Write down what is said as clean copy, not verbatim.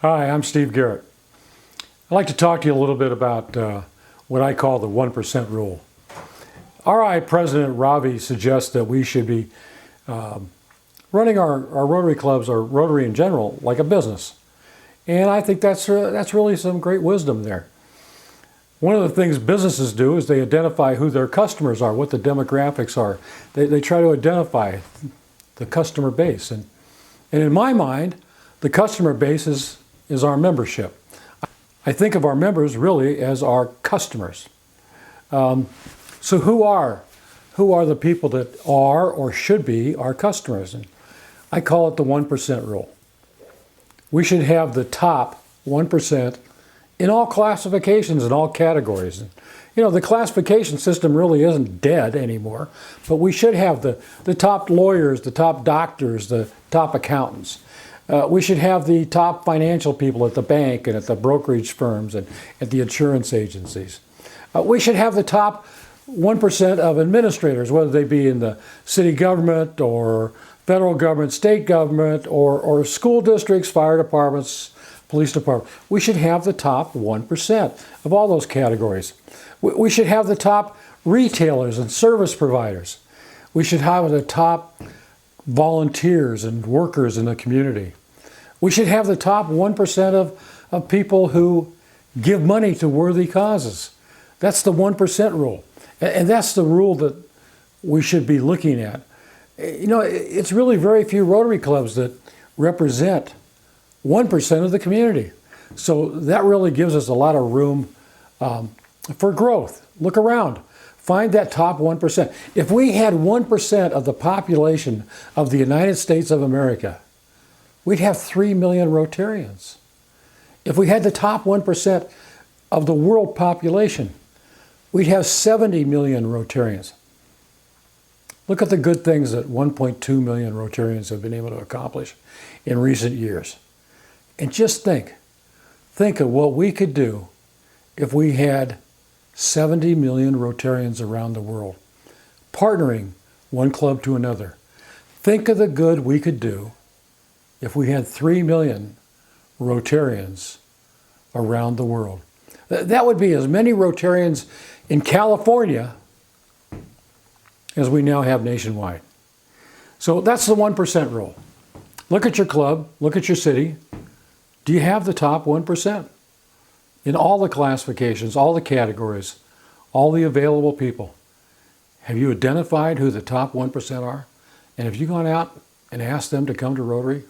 Hi, I'm Steve Garrett. I'd like to talk to you a little bit about what I call the 1% rule. RI President Ravi suggests that we should be running our Rotary Clubs, or Rotary in general, like a business. And I think that's really some great wisdom there. One of the things businesses do is they identify who their customers are, what the demographics are. They try to identify the customer base. And in my mind, the customer base is our membership. I think of our members really as our customers. So who are the people that are or should be our customers? And I call it the 1% rule. We should have the top 1% in all classifications and all categories. And, you know, the classification system really isn't dead anymore, but we should have the top lawyers, the top doctors, the top accountants. We should have the top financial people at the bank and at the brokerage firms and at the insurance agencies. We should have the top 1% of administrators, whether they be in the city government or federal government, state government, or school districts, fire departments, police department. We should have the top 1% of all those categories. We should have the top retailers and service providers. We should have the top volunteers and workers in the community. We should have the top 1% of people who give money to worthy causes. That's the 1% rule. And that's the rule that we should be looking at. You know, it's really very few Rotary Clubs that represent 1% of the community. So that really gives us a lot of room for growth. Look around. Find that top 1%. If we had 1% of the population of the United States of America, we'd have 3 million Rotarians. If we had the top 1% of the world population, we'd have 70 million Rotarians. Look at the good things that 1.2 million Rotarians have been able to accomplish in recent years. And just think of what we could do if we had 70 million Rotarians around the world, partnering one club to another. Think of the good we could do if we had 3 million Rotarians around the world. That would be as many Rotarians in California as we now have nationwide. So that's the 1% rule. Look at your club, look at your city. Do you have the top 1%? In all the classifications, all the categories, all the available people. Have you identified who the top 1% are? And have you gone out and asked them to come to Rotary?